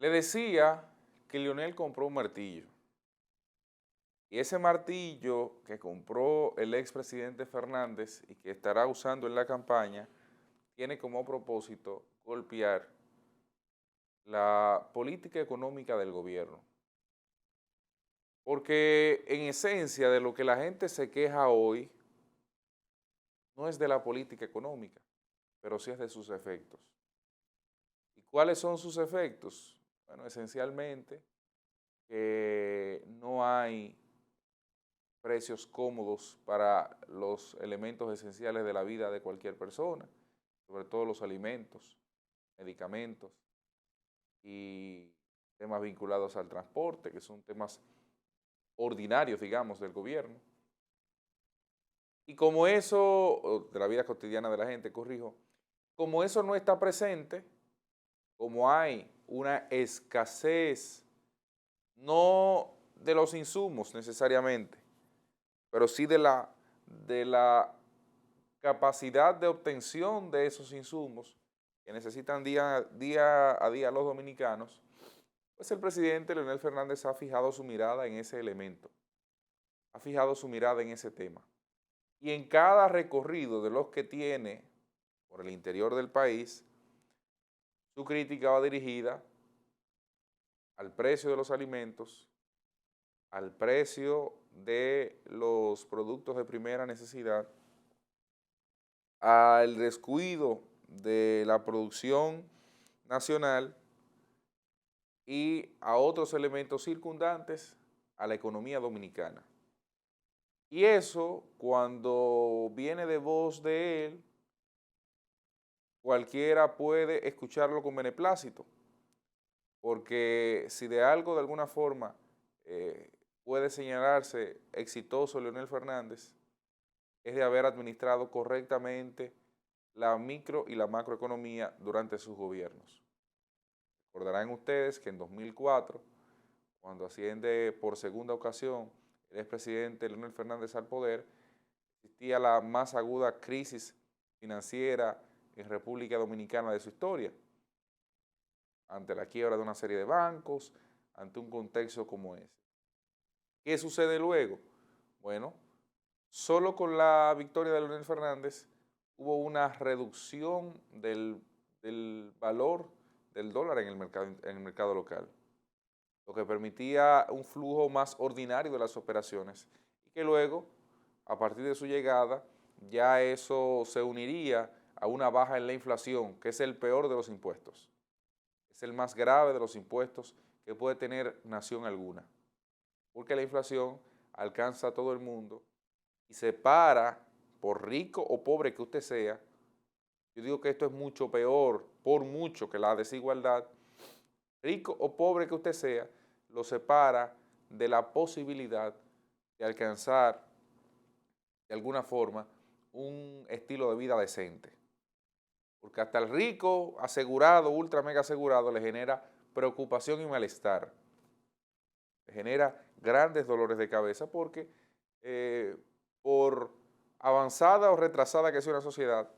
Le decía que Lionel compró un martillo y ese martillo que compró el expresidente Fernández y que estará usando en la campaña tiene como propósito golpear la política económica del gobierno. Porque en esencia de lo que la gente se queja hoy no es de la política económica, pero sí es de sus efectos. ¿Y cuáles son sus efectos? Bueno, esencialmente que no hay precios cómodos para los elementos esenciales de la vida de cualquier persona, sobre todo los alimentos, medicamentos y temas vinculados al transporte, que son temas ordinarios, digamos, del gobierno. Y como eso, o de la vida cotidiana de la gente, corrijo, como eso no está presente, como hay una escasez, no de los insumos necesariamente, pero sí de la capacidad de obtención de esos insumos que necesitan día a día los dominicanos, pues el presidente Leonel Fernández ha fijado su mirada en ese elemento, ha fijado su mirada en ese tema. Y en cada recorrido de los que tiene por el interior del país, su crítica va dirigida al precio de los alimentos, al precio de los productos de primera necesidad, al descuido de la producción nacional y a otros elementos circundantes a la economía dominicana. Y eso, cuando viene de voz de él, cualquiera puede escucharlo con beneplácito, porque si de algo de alguna forma puede señalarse exitoso Leonel Fernández, es de haber administrado correctamente la micro y la macroeconomía durante sus gobiernos. Recordarán ustedes que en 2004, cuando asciende por segunda ocasión el expresidente Leonel Fernández al poder, existía la más aguda crisis financiera en República Dominicana de su historia, ante la quiebra de una serie de bancos, ante un contexto como ese. ¿Qué sucede luego? Bueno, solo con la victoria de Leonel Fernández hubo una reducción del valor del dólar en el mercado local, lo que permitía un flujo más ordinario de las operaciones y que luego, a partir de su llegada, ya eso se uniría a una baja en la inflación, que es el peor de los impuestos, es el más grave de los impuestos que puede tener nación alguna, porque la inflación alcanza a todo el mundo y separa, por rico o pobre que usted sea. Yo digo que esto es mucho peor, por mucho que la desigualdad, rico o pobre que usted sea, lo separa de la posibilidad de alcanzar de alguna forma un estilo de vida decente. Porque hasta el rico asegurado, ultra mega asegurado, le genera preocupación y malestar. Le genera grandes dolores de cabeza porque por avanzada o retrasada que sea una sociedad,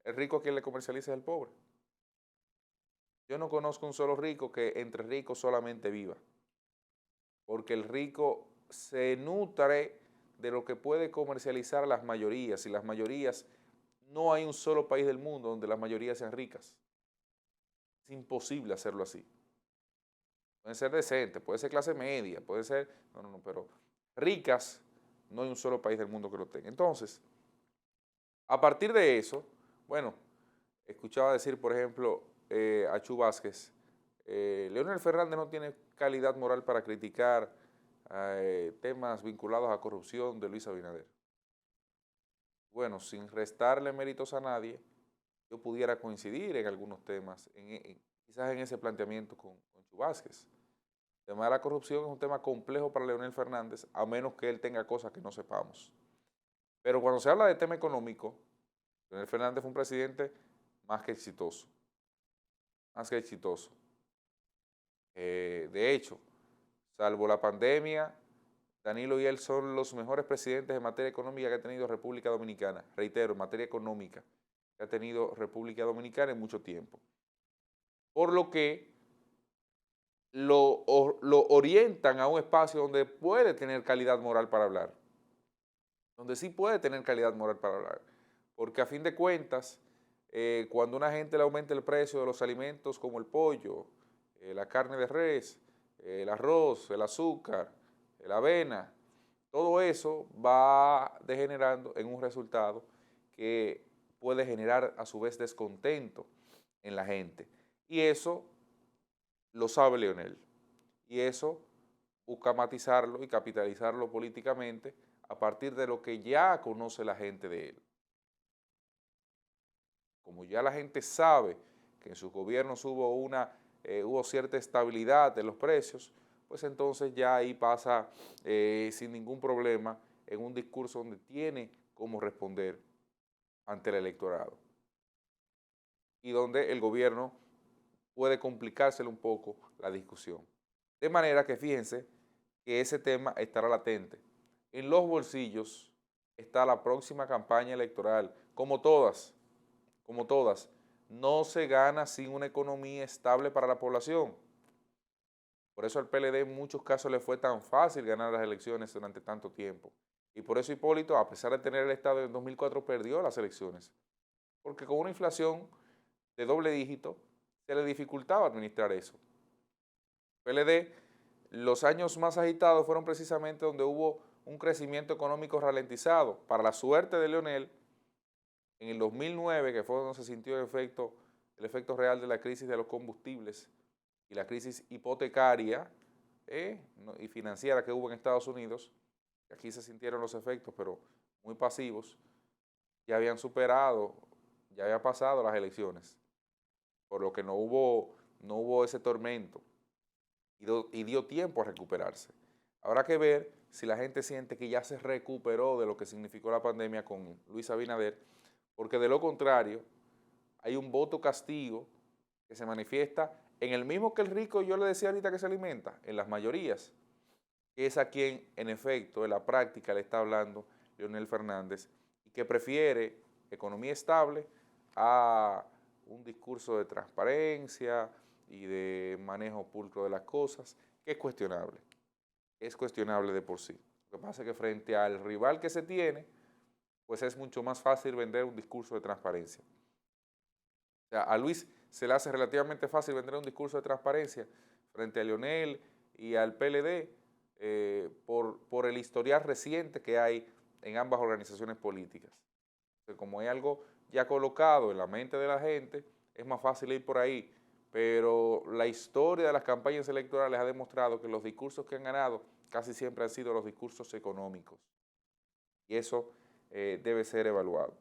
el rico a quien le comercializa es el pobre. Yo no conozco un solo rico que entre ricos solamente viva, porque el rico se nutre de lo que puede comercializar a las mayorías, y las mayorías, no hay un solo país del mundo donde las mayorías sean ricas. Es imposible hacerlo así. Pueden ser decentes, puede ser clase media, puede ser, no, pero ricas, no hay un solo país del mundo que lo tenga. Entonces, a partir de eso, bueno, escuchaba decir, por ejemplo, a Chu Vázquez, Leonel Fernández no tiene calidad moral para criticar temas vinculados a corrupción de Luis Abinader. Bueno, sin restarle méritos a nadie, yo pudiera coincidir en algunos temas, quizás en ese planteamiento con Chu Vázquez. El tema de la corrupción es un tema complejo para Leonel Fernández, a menos que él tenga cosas que no sepamos. Pero cuando se habla de tema económico, Leonel Fernández fue un presidente más que exitoso, más que exitoso. De hecho, salvo la pandemia, Danilo y él son los mejores presidentes en materia económica que ha tenido República Dominicana. Reitero, en materia económica que ha tenido República Dominicana en mucho tiempo. Por lo que lo orientan a un espacio donde puede tener calidad moral para hablar, donde sí puede tener calidad moral para hablar. Porque a fin de cuentas, cuando una gente le aumenta el precio de los alimentos como el pollo, la carne de res, el arroz, el azúcar, la avena, todo eso va degenerando en un resultado que puede generar a su vez descontento en la gente. Y eso lo sabe Leonel. Y eso busca matizarlo y capitalizarlo políticamente a partir de lo que ya conoce la gente de él. Como ya la gente sabe que en sus gobiernos hubo cierta estabilidad de los precios, pues entonces ya ahí pasa sin ningún problema en un discurso donde tiene cómo responder ante el electorado y donde el gobierno puede complicársele un poco la discusión. De manera que fíjense que ese tema estará latente. En los bolsillos está la próxima campaña electoral, como todas, no se gana sin una economía estable para la población. Por eso al PLD en muchos casos le fue tan fácil ganar las elecciones durante tanto tiempo. Y por eso Hipólito, a pesar de tener el Estado en 2004, perdió las elecciones. Porque con una inflación de doble dígito, se le dificultaba administrar eso. PLD, los años más agitados fueron precisamente donde hubo un crecimiento económico ralentizado. Para la suerte de Leonel, en el 2009, que fue donde se sintió el efecto real de la crisis de los combustibles y la crisis hipotecaria y financiera que hubo en Estados Unidos, aquí se sintieron los efectos, pero muy pasivos, ya habían superado, ya había pasado las elecciones, por lo que no hubo ese tormento y dio tiempo a recuperarse. Habrá que ver si la gente siente que ya se recuperó de lo que significó la pandemia con Luis Abinader, porque de lo contrario hay un voto castigo que se manifiesta en el mismo que el rico, yo le decía ahorita que se alimenta, en las mayorías, que es a quien en efecto en la práctica le está hablando Leonel Fernández y que prefiere economía estable a un discurso de transparencia y de manejo pulcro de las cosas, que es cuestionable de por sí. Lo que pasa es que frente al rival que se tiene, pues es mucho más fácil vender un discurso de transparencia. O sea, a Luis se le hace relativamente fácil vender un discurso de transparencia frente a Leonel y al PLD por el historial reciente que hay en ambas organizaciones políticas. Entonces, como hay algo ya colocado en la mente de la gente, es más fácil ir por ahí. Pero la historia de las campañas electorales ha demostrado que los discursos que han ganado casi siempre han sido los discursos económicos. Y eso debe ser evaluado.